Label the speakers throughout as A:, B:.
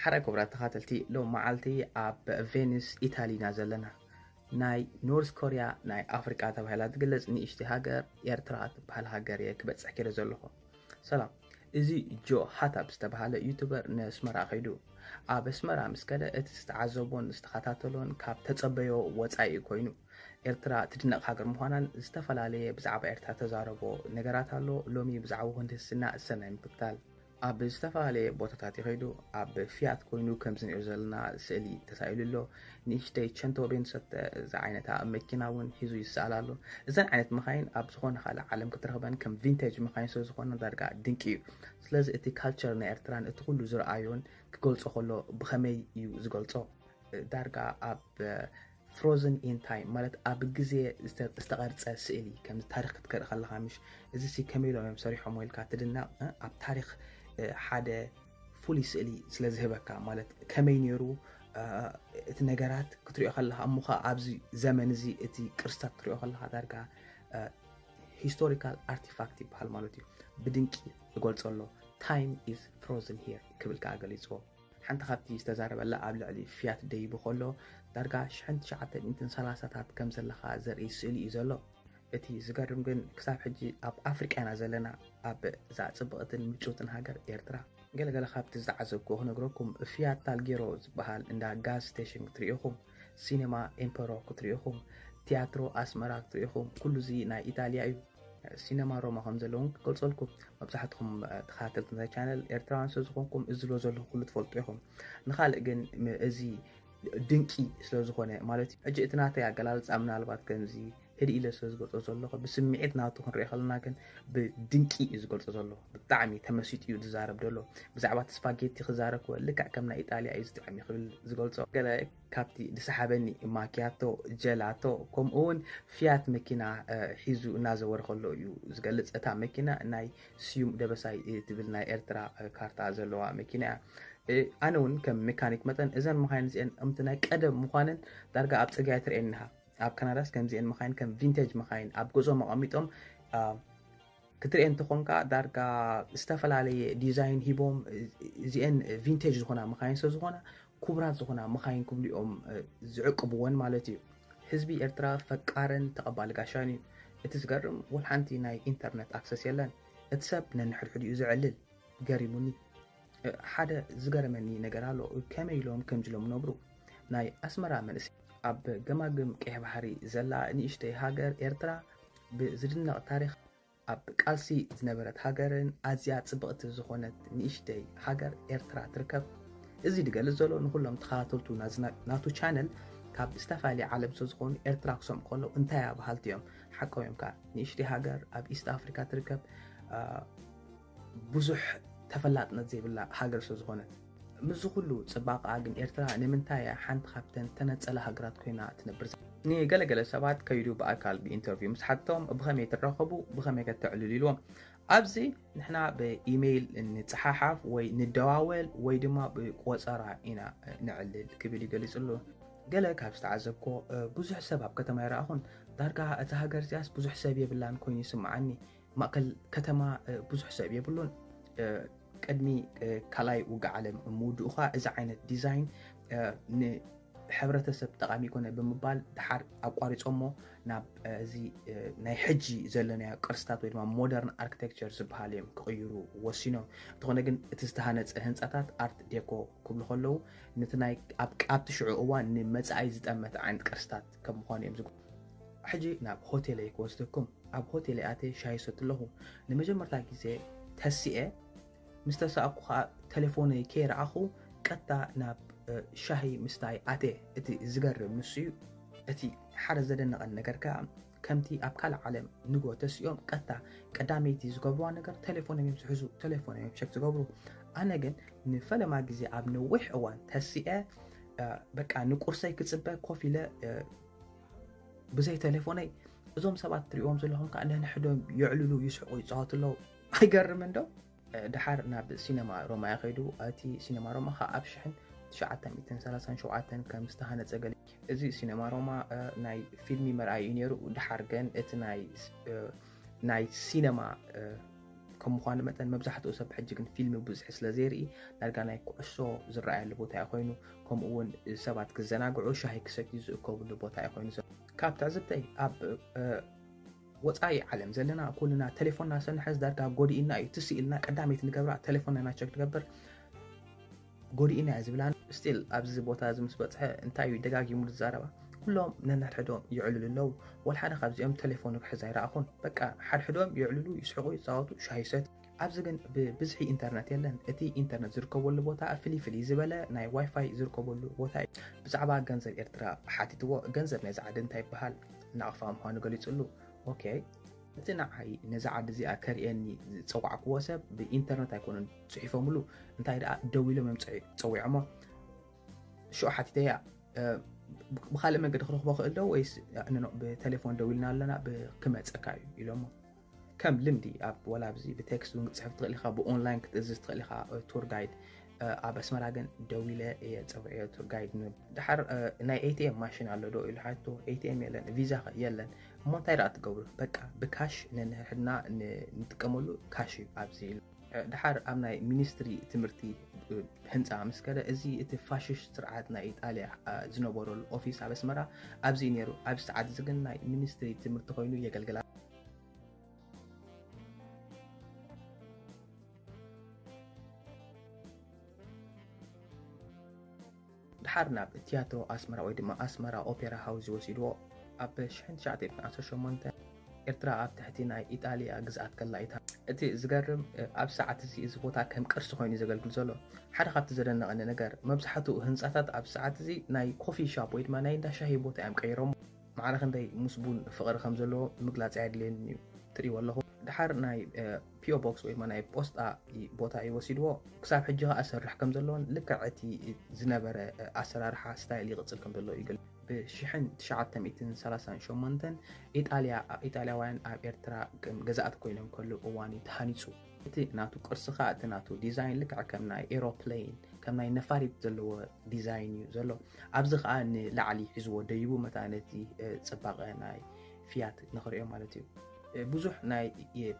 A: حرق كبرات تخاتلتي لو معالتي اب فينيس ايطالي نازلنا ناي نورث كوريا ناي افريقيا تبهلا تقلص نيشتي هاجر ايرترا تبهل هاجر يكبص حكيره زلخو سلام ازي جو حتاب استبهاله يوتيوبر نسمرا خيدو اب اسمرا مسكده اتستعذبون استخاتاتلون كاب تصبيو وصاي كوينو ኤርትራ ትድነቕ ሃገር ምዃናን ዝተፈላለየ ብዛዕባ ኤርትራ ተዛረቦ ነገራት ኣሎ ሎሚ ብዛዕባ ህንድስና ሰናይ ምክትታል ኣብ ዝተፈላለየ ቦታታት ይኸይዱ ኣብ ፊያት ኮይኑ ከም ዝንሪኦ ዘለና ስእሊ ተሳኢሉ ኣሎ ንእሽተይ ቸንቶ ቤንሰተ እዛ ዓይነታ መኪና እውን ሒዙ ይሰኣል ኣሎ እዘን ዓይነት መኻይን ኣብ ዝኾነ ካልእ ዓለም ክትረኽበን ከም ቪንቴጅ መኻይን ስለ ዝኾነ ዳርጋ ድንቂ እዩ ስለዚ እቲ ካልቸር ናይ ኤርትራን እቲ ኩሉ ዝረኣዮን ክገልፆ ከሎ ብኸመይ እዩ ዝገልፆ ዳርጋ ኣብ frozen in time ማለት ኣብ ግዜ ዝተቐርጸ ስእሊ ከም ታሪኽ ክትከርኢ ከለኻ ምሽ እዚ ሲ ከመይሎም እዮም ሰሪሖም ወይልካ ትድነቕ ኣብ ታሪኽ ሓደ ፉሊ ስእሊ ስለ ዝህበካ ማለት ከመይ ነይሩ እቲ ነገራት ክትሪኦ ከለኻ እሙኻ ኣብዚ ዘመን እዚ እቲ ቅርስታት ክትሪኦ ከለኻ ዳርጋ ሂስቶሪካል አርቲፋክት ይበሃል ማለት እዩ ብድንቂ ዝገልጸሎ time is frozen here ክብልካ ገሊጽዎ ሓንቲ ካብቲ ዝተዛረበላ ኣብ ልዕሊ ፊያት ደይቡ ከሎ ዳርጋ 1930ታት ከም ዘለኻ ዘርኢ ስእሊ እዩ ዘሎ እቲ ዝገርም ግን ክሳብ ሕጂ ኣብ ኣፍሪቃና ዘለና ኣብ እዛ ጽብቕትን ምቹትን ሃገር ኤርትራ ገለገለ ካብቲ ዝዓዘብኩ ክነግረኩም ፊያት ታልጌሮ ዝበሃል እንዳ ጋዝ ስቴሽን ክትሪኢኹም ሲኔማ ኤምፐሮ ክትሪኢኹም ቲያትሮ ኣስመራ ክትሪኢኹም ኩሉ እዚ ናይ ኢጣልያ እዩ ሲኔማ ሮማ ከም ዘለውን ክገልጸልኩም መብዛሕትኩም ተኸታተልቲ ናይ ቻነል ኤርትራውያን ስለ ዝኾንኩም እዚ ሎ ዘሎ ኩሉ ትፈልጡ ኢኹም ንኻልእ ግን እዚ ድንቂ ስለ ዝኾነ ማለት ሕጂ እቲ ናተይ ኣገላልጻ ምናልባት ከምዚ ህዲ ኢለ ስለ ዝገልጾ ዘለኹ ብስምዒት ናቱ ክንሪኦ ከለና ግን ብድንቂ እዩ ዝገልጾ ዘሎ ብጣዕሚ ተመሲጡ እዩ ዝዛረብ ዘሎ ብዛዕባ ስፓጌቲ ክዛረብ ልክዕ ከም ናይ ኢጣልያ እዩ ዝጥዕሚ ክብል ዝገልጾ ገለ ካብቲ ዝሰሓበኒ ማኪያቶ ጀላቶ ከምኡውን ፊያት መኪና ሒዙ እናዘወረ ከሎ እዩ ዝገልጽ እታ መኪና ናይ ስዩም ደበሳይ ትብል ናይ ኤርትራ ካርታ ዘለዋ መኪና ኣነ እውን ከም ሜካኒክ መጠን እዘን መኻይን እዚአን እምቲ ናይ ቀደም ምዃነን ዳርጋ ኣብ ጽርግያ ትርኤየኒሃ ኣብ ካናዳስ ከምዚአን መኻይን ከም ቪንቴጅ መኻይን ኣብ ገዝኦም ኣቐሚጦም ክትርኤን ትኾንካ ዳርጋ ዝተፈላለየ ዲዛይን ሂቦም እዚአን ቪንቴጅ ዝኾና መኻይን ስለ ዝኾና ኩብራት ዝኾና መኻይን ክብሊኦም ዝዕቅብዎን ማለት እዩ ህዝቢ ኤርትራ ፈቃረን ተቐባሊ ጋሻን እዩ እቲ ዝገርም ወልሓንቲ ናይ ኢንተርኔት ኣክሰስ የለን እቲ ሰብ ነንሕድሕድ እዩ ዝዕልል ገሪሙኒ ሓደ ዝገረመኒ ነገር ኣሎ ከመይ ኢሎም ከምዝሎም ነብሩ ናይ ኣስመራ መንእሰይ ኣብ ገማግም ቀይሕ ባሕሪ ዘላ ንእሽተይ ሃገር ኤርትራ ብዝድነቕ ታሪኽ ኣብ ቃልሲ ዝነበረት ሃገርን ኣዝያ ጽብቕቲ ዝኾነት ንእሽተይ ሃገር ኤርትራ ትርከብ እዚ ድገልጽ ዘሎ ንኩሎም ተኸታተልቱ ናቱ ቻነል ካብ ዝተፈላለዩ ዓለም ስለ ዝኾኑ ኤርትራ ክሰምዑ ከለዉ እንታይ እያ ባህልቲ እዮም ሓቀው እዮም ከዓ ንእሽተይ ሃገር ኣብ ኢስት ኣፍሪካ ትርከብ ብዙሕ ተፈላጥነት ዘይብላ ሃገር ስለ ዝኾነት ምዝ ኩሉ ጽባቐ ግን ኤርትራ ንምንታይ ሓንቲ ካብተን ተነጸለ ሃገራት ኮይና ትነብር ንገለገለ ሰባት ከይዱ ብኣካል ብኢንተርቪው ምስ ሓቶም ብኸመይ ትራኸቡ ብኸመይ ከተዕልሉ ኢልዎም ኣብዚ ንሕና ብኢሜይል ንፅሓሓፍ ወይ ንደዋወል ወይ ድማ ብቆፀራ ኢና ንዕልል ክብል ይገሊጽሉ ገለ ካብ ዝተዓዘብኮ ብዙሕ ሰብ ኣብ ከተማ ይረኣኹን ዳርጋ እቲ ሃገር እዚኣስ ብዙሕ ሰብ የብላን ኮይኑ ይስምዓኒ ማእከል ከተማ ብዙሕ ሰብ የብሉን ቅድሚ ካልኣይ ውግእ ዓለም ምውድኡኻ እዚ ዓይነት ዲዛይን ንሕብረተሰብ ጠቓሚ ይኮነ ብምባል ድሓር ኣቋሪፆሞ ናብ እዚ ናይ ሕጂ ዘለናዮ ቅርስታት ወይ ድማ ሞደርን ኣርክቴክቸር ዝበሃል እዮም ክቕይሩ ወሲኖም እንተኾነ ግን እቲ ዝተሃነፀ ህንፃታት ኣርት ዴኮ ክብሉ ከለዉ ነቲ ናይ ኣብቲ ሽዑ እዋን ንመጻኢ ዝጠመተ ዓይነት ቅርስታት ከም ምዃኑ እዮም ዝግ ሕጂ ናብ ሆቴለይ ክወስደኩም ኣብ ሆቴለይ ኣተ ሻሂ ሰት ኣለኹ ንመጀመርታ ግዜ ተሲኤ مستساقو تليفوني كير اخو قطع ناب شاهي مستاي اتي اتي زغرب نسيو اتي حر زدنق النغركا كمتي ابكال عالم نغو تسيوم قطع قداميتي زغبوا نغر تليفوني يمسحزو تليفوني يمشك زغبرو انا ግን ንፈለማ ግዜ ኣብ ነዊሕ እዋን ተሲኤ በቃ ንቁርሰይ ክጽበ ኮፊለ ብዘይ ተሌፎነይ እዞም ሰባት ትሪኦም ዘለኹም ከዓ ነሕዶም ይዕልሉ ይስሕቁ ይጻወትለው አይገርም እንደው ድሓር ናብ ሲኔማ ሮማ ያኸይዱ እቲ ሲኔማ ሮማ ኣብ 1937 ከም ዝተሃነፀ ገለ እዚ ሲኔማ ሮማ ናይ ፊልም መርኣይ ነይሩ ድሓር ግን እቲ ናይ ሲኔማ كم مخان مثلا مبزحته سب حجكن فيلم بزح سلازيري دارجانا يكوسو زرع لبوتا يخوينو كم اون سبات كزناقعو شاهي كسكي زكوب لبوتا يخوينو كاب تعزبتي اب وصاي عالم زلنا كلنا تليفوننا سنحز دارجا غودينا يتسئلنا قداميت نغبر تليفوننا تشك تغبر غودينا زبلان ستيل ابز بوتا زمس بصح انتاي دغاغيمو زاربا كلهم ننحدهم يعللوا لو والحدا خابزيهم تليفونك حزاي راخون بقى حد حدهم يعللوا يسحقوا يصاوتوا شايسات ابزغن ببزحي انترنت يلن اتي انترنت زركبول بوتا فلي زبله ناي واي فاي زركبول بوتا بزعبا غنزل ارترا حاتيتو غنزل ناي زعد انتاي بحال نعفام هانو غليصلو اوكي نعي نزعد زي اكريني صوعك وسب بانترنت يكون صحيفهملو انتاي دويلو ممصعي صويعمو شو حاتيتيا بخالق منقد خلق بخل له ويس انه بتليفون دويلنا لنا بكمصكاي يلوم كم لمدي اب ولا بزي بتكست ونصحف تقليخا باونلاين كتزز تقليخا تور جايد اب اسمراغن دويله يصوعيه تور جايد دحر ناي اي تي ام ماشين على دو الى حيتو اي تي ام يلن فيزا يلن مونتايرا تقبر بقى بكاش نحنا نتقملو كاش ابزي دحر امناي مينستري تمرتي هنصا مسكره ازي اتفاشش سرعتنا ايطاليا زنبورو الاوفيس اب اسمرا ابزي نيرو اب ساعات زغناي مينستري تمرت خوينو يغلغلا دحرنا بتياترو اسمرا ويدما اسمرا اوبرا هاوس وسيدو اب شحن شعتي فنعششمونت ኤርትራ ኣብ ትሕቲ ናይ ኢጣልያ ግዝኣት ከላ ኢታ እቲ ዝገርም ኣብ ሰዓት እዚ እዚ ቦታ ከም ቅርሲ ኮይኑ ዘገልግል ዘሎ ሓደ ካብቲ ዘደነቐኒ ነገር መብዛሕትኡ ህንፃታት ኣብ ሰዓት እዚ ናይ ኮፊ ሻፕ ወይ ድማ ናይ እንዳ ሻሂ ቦታ እዮም ቀይሮም ማዕረ ክንደይ ሙስቡን ፍቕሪ ከም ዘለዎ ምግላፅ የድልየኒ እዩ ትሪእዎ ኣለኹም ድሓር ናይ ፒኦ ቦክስ ወይ ድማ ናይ ፖስጣ ቦታ ይወሲድዎ ክሳብ ሕጂ ከዓ ኣሰርሕ ከም ዘለዎን ልክዕ እቲ ዝነበረ ኣሰራርሓ ስታይል ይቕፅል ከም ዘሎ ይገልፅ بشحن 1938 ኢጣልያውያን ኣብ ኤርትራ ገዛኣት ኮይኖም ከሎ እዋኒ ተሃኒፁ እቲ ናቱ ቅርስኻ እቲ ናቱ ዲዛይን ልክዕ ከም ናይ ኤሮፕሌን ከም ናይ ነፋሪት ዘለዎ ዲዛይን እዩ ዘሎ ኣብዚ ከዓ ንላዕሊ ሒዝዎ ደይቡ መታ ነቲ ፅባቐ ናይ ፊያት ንኽሪኦ ማለት እዩ ብዙሕ ናይ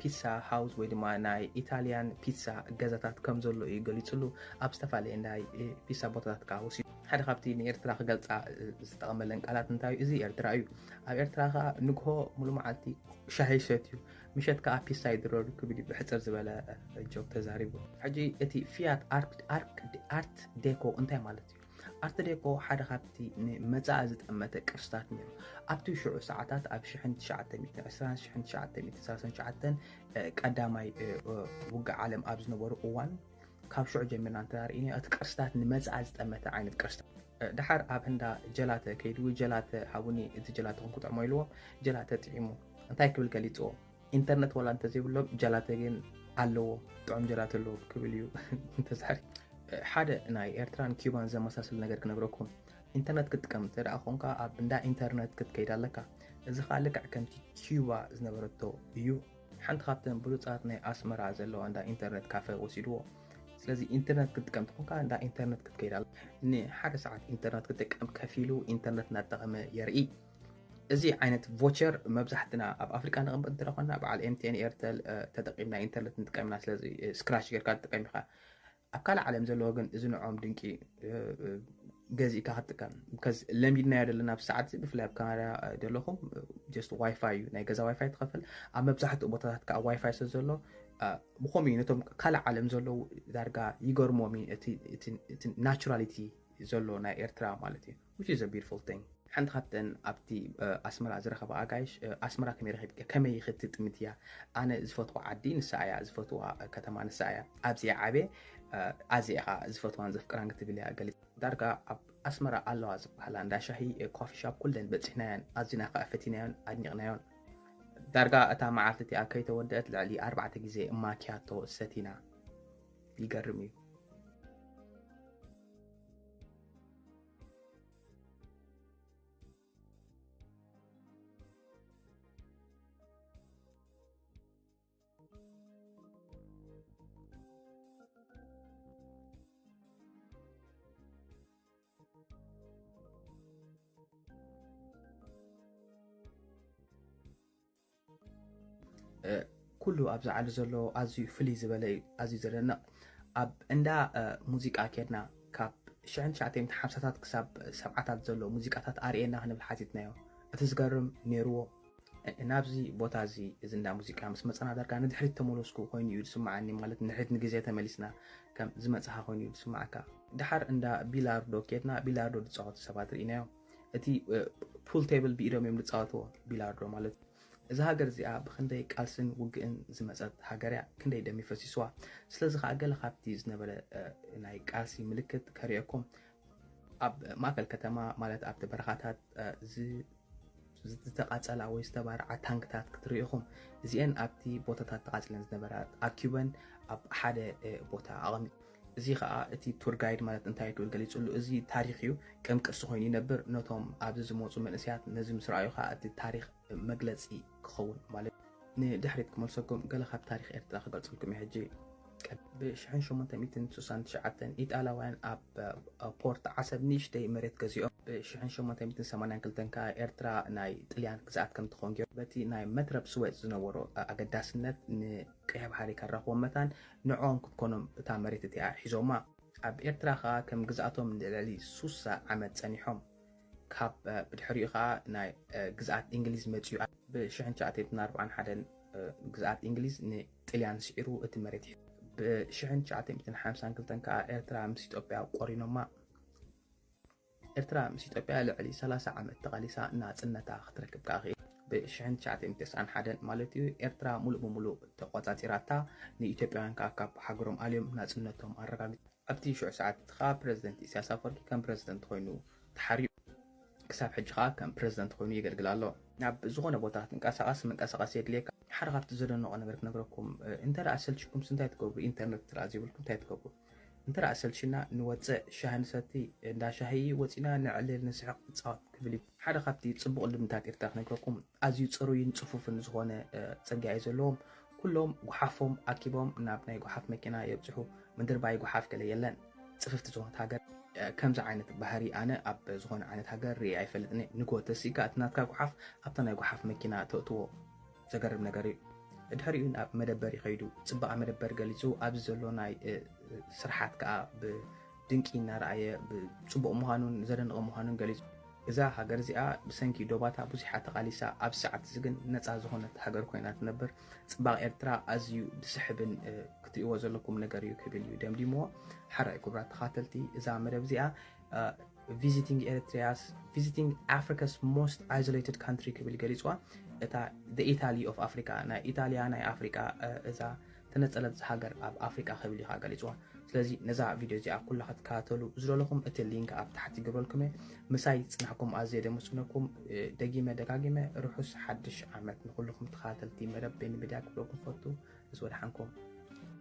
A: ፒሳ ሃውስ ወይ ድማ ናይ ኢታልያን ፒሳ ገዛታት ከም ዘሎ እዩ ገሊፅሉ ኣብ ዝተፈላለዩ ናይ ፒሳ ቦታታት ከዓ ወሲዱ ሓደ ካብቲ ንኤርትራ ክገልፃ ዝተቐመለን ቃላት እንታይ እዚ ኤርትራ እዩ ኣብ ኤርትራ ከዓ ንግሆ ሙሉእ መዓልቲ ሻሂ ሰትዩ ምሸት ከዓ ፒሳ ይድረሩ ክብል ብሕፅር ዝበለ ጆክ ተዛሪቡ ሕጂ እቲ ፊያት ኣርት ዴኮ እንታይ ማለት እዩ ኣርት ዴኮ ሓደ ካብቲ ንመፃእ ዝጠመተ ቅርስታት ነይሩ ኣብቲ ሽዑ ሰዓታት ኣብ 1929 ቀዳማይ ውግእ ዓለም ኣብ ዝነበሩ እዋን ካብ ሽዑ ጀሚርና እንተሪእና እቲ ቅርስታት ንመፃእ ዝጠመተ ዓይነት ቅርስታት ድሓር ኣብ ህንዳ ጀላተ ከይዱ ጀላተ ሓቡኒ እቲ ጀላተ ክንኩጥዕሞ ኢልዎ ጀላተ ጥዒሙ እንታይ ክብል ገሊፅዎ ኢንተርኔት ወላ እንተዘይብሎም ጀላተ ግን ኣለዎ ጥዑም ጀላተ ኣለዎ ክብል እዩ ተዛሪ ሓደ ናይ ኤርትራን ኪዩባን ዘመሳሰል ነገር ክነግረኩም ኢንተርኔት ክትጥቀም ተደኣ ኮንካ ኣብ እንዳ ኢንተርኔት ክትከይድ ኣለካ እዚ ከዓ ልክዕ ከምቲ ኪዩባ ዝነበረቶ እዩ ሓንቲ ካብተን ብሉፃት ናይ ኣስመራ ዘለዋ እንዳ ኢንተርኔት ካፌ ወሲድዎ ስለዚ ኢንተርኔት ክትጥቀም ተኾንካ እንዳ ኢንተርኔት ክትከይድ ኣለ ንሓደ ሰዓት ኢንተርኔት ክትጥቀም ከፊሉ ኢንተርኔት እናተጠቐመ የርኢ እዚ ዓይነት ቮቸር መብዛሕትና ኣብ ኣፍሪካ ንቕንበ እንትረኾና በዓል ኤምቲኤን ኤርተል ተጠቂምና ኢንተርኔት ንጥቀምና ስለዚ ስክራች ጌርካ ትጥቀም ኢኻ ኣብ ካልእ ዓለም ዘለዎ ግን እዚ ንዖም ድንቂ ገዚእካ ክትጥቀም ከዚ ለሚድናዮ ዘለና ብሰዓት ብፍላይ ኣብ ካናዳ ዘለኹም ጀስት ዋይፋይ እዩ ናይ ገዛ ዋይፋይ ትኸፍል ኣብ መብዛሕትኡ ቦታታት ከዓ ዋይፋይ ስለ ዘሎ ብኸምኡ እዩ ነቶም ካልእ ዓለም ዘለዉ ዳርጋ ይገርሞም እቲ ናቹራሊቲ ዘሎ ናይ ኤርትራ ማለት እዩ which is a beautiful thing ሓንቲ ካብተን ኣብቲ ኣስመራ ዝረኸባ ኣጋይሽ ኣስመራ ከመይ ክትጥምት እያ ኣነ ዝፈትዎ ዓዲ ንሳ እያ ዝፈትዋ ከተማ ንሳ እያ ኣብዚኣ ዓብየ ኣዝያ ኸ ዝፈትዋን ዘፍቅራን ክትብል እያ ገሊፅ ዳርጋ ኣብ ኣስመራ ኣለዋ ዝበሃላ እንዳ ሻሂ ኮፊ ሻፕ ኩለን በፂሕናየን ኣዝና ከዓ ፈቲናዮን ኣድኒቕናዮን ዳርጋ እታ መዓልቲ እቲኣ ከይተወድአት ልዕሊ 4 ግዜ ማኪያቶ ሰቲና ይገርም እዩ ኩሉ ኣብዛ ዓሊ ዘሎ ኣዝዩ ፍልይ ዝበለ እዩ ኣዝዩ ዘደንቕ ኣብ እንዳ ሙዚቃ ኬድና ካብ 1950ታት ክሳብ 70ታት ዘሎ ሙዚቃታት ኣርኤና ክንብል ሓቲትናዮ እቲ ዝገርም ነይርዎ ናብዚ ቦታ እዚ እዚ እንዳ ሙዚቃ ምስ መፀና ዳርጋ ንድሕሪት ተመለስኩ ኮይኑ እዩ ዝስማዓኒ ማለት ንድሕሪት ንግዜ ተመሊስና ከም ዝመፅኻ ኮይኑ እዩ ዝስማዓካ ድሓር እንዳ ቢላርዶ ኬድና ቢላርዶ ዝፃወቱ ሰባት ርኢናዮም እቲ ፑል ቴብል ብኢዶም እዮም ዝፃወትዎ ቢላርዶ ማለት እዚ ሃገር እዚኣ ብክንደይ ቃልስን ውግእን ዝመፀት ሃገር እያ ክንደይ ደም ይፈሲስዋ ስለዚ ከዓ ገለ ካብቲ ዝነበረ ናይ ቃልሲ ምልክት ከሪአኩም ኣብ ማእከል ከተማ ማለት ኣብቲ በረኻታት ዝተቃፀላ ወይ ዝተባርዓ ታንክታት ክትሪኢኹም እዚአን ኣብቲ ቦታታት ተቃፅለን ዝነበራ ኣኪበን ኣብ ሓደ ቦታ ኣቐሚጥ እዚ ከዓ እቲ ቱር ጋይድ ማለት እንታይ ትብል ገሊፅሉ እዚ ታሪክ እዩ ከም ቅርሲ ኮይኑ ይነብር ነቶም ኣብዚ ዝመፁ መንእስያት ነዚ ምስ ረኣዩ ከዓ እቲ ታሪክ መግለፂ ክኸውን ማለት ንድሕሪት ክመልሰኩም ገለ ካብ ታሪክ ኤርትራ ክገልፅልኩም እየ ሕጂ ብ1869 ኢጣልያውያን ኣብ ፖርት ዓሰብ ንእሽተይ መሬት ገዚኦም ብ1882 ከዓ ኤርትራ ናይ ጥልያን ግዝኣት ከም ትኾን ገይሩ በቲ ናይ መትረብ ስዌዝ ዝነበሮ ኣገዳስነት ንቀይሕ ባሕሪ ከረኽቦም መታን ንዖም ክትኮኖም እታ መሬት እቲኣ ሒዞማ ኣብ ኤርትራ ከዓ ከም ግዝኣቶም ልዕሊ 60 ዓመት ፀኒሖም ካብ ብድሕሪኡ ከዓ ናይ ግዝኣት እንግሊዝ መፅዩ ብ1941 ግዝኣት እንግሊዝ ንጥልያን ስዒሩ እቲ መሬት ብ1952 ከዓ ኤርትራ ምስ ኢትዮጵያ ቆሪኖማ ኤርትራ ምስ ኢትዮጵያ ልዕሊ 30 ዓመት ተቃሊሳ ናፅነታ ክትረክብ ከዓ ብ1991 ማለት እዩ ኤርትራ ሙሉእ ብሙሉእ ተቆፃፂራታ ንኢትዮጵያውያን ከዓ ካብ ሃገሮም ኣልዮም ናፅነቶም ኣረጋጊፁ ኣብቲ ሽዑ ሰዓት ከዓ ፕረዚደንት ኢሳያስ ኣፈወርቂ ከም ፕረዚደንት ኮይኑ ተሓሪዩ ክሳብ ሕጂ ከዓ ከም ፕረዚደንት ኮይኑ የገልግል ኣሎ ናብ ዝኾነ ቦታ ክትንቀሳቀስ መንቀሳቀስ የድልየካ ሓደ ካብቲ ዘደንቆ ነገር ክነግረኩም እንተደኣ ሰልችኩም እንታይ ትገብሩ ኢንተርኔት ትረኣ ዘይብልኩም እንታይ ትገብሩ እንተደኣ ሰልችና ንወፅእ ሻሂ ንሰቲ እንዳ ሻሂ ወፂና ንዕልል ንስሕቅ ንፃወት ክብል ሓደ ካብቲ ፅቡቅ ልምድታት ኤርትራ ክነግረኩም ኣዝዩ ፅሩይን ፅፉፍን ዝኾነ ፀጊያ እዩ ዘለዎም ኩሎም ጉሓፎም ኣኪቦም ናብ ናይ ጉሓፍ መኪና የብፅሑ ምድር ባይ ጉሓፍ ገለ የለን ፅፍፍቲ ዝኾነት ሃገር ከምዚ ዓይነት ባህሪ ኣነ ኣብ ዝኾነ ዓይነት ሃገር ርኢ ኣይፈልጥኒ ንጎተሲካ እቲ ናትካ ጉሓፍ ኣብታ ናይ ጉሓፍ መኪና ተእትዎ ዘገርም ነገር እዩ ድሕሪኡ ናብ መደበር ይኸይዱ ፅባቐ መደበር ገሊፁ ኣብዚ ዘሎ ናይ ስራሓት ከዓ ብድንቂ እናረኣየ ብፅቡቅ ምዃኑን ዘደንቕ ምዃኑን ገሊፁ እዛ ሃገር እዚኣ ብሰንኪ ዶባታ ብዙሓት ተቃሊሳ ኣብ ሰዓት እዚ ግን ነፃ ዝኾነት ሃገር ኮይና ትነብር ፅባቐ ኤርትራ ኣዝዩ ዝስሕብን ክትእይዎ ዘለኩም ነገር እዩ ክብል እዩ ደምዲምዎ ሓራይ ክቡራት ተኸታተልቲ እዛ መደብ እዚኣ visiting Africa's most isolated country ክብል ገሊፅዋ እታ the Italy of Africa ናይ ኢጣልያ ናይ ኣፍሪካ እዛ ተነፀለት ሃገር ኣብ ኣፍሪካ ክብል ኢኻ ገሊፅዋ ስለዚ ነዛ ቪድዮ እዚኣ ኩላ ክትከታተሉ ዝደለኹም እቲ ሊንክ ኣብ ታሕቲ ግበልኩም ምሳይ ፅናሕኩም ኣዝየ ደመስኩነኩም ደጊመ ደጋጊመ ርሑስ ሓድሽ ዓመት ንኩልኩም ተኸታተልቲ መደብ ቤኒ ሚድያ ክብለኩም ፈቱ ዝወድሓንኩም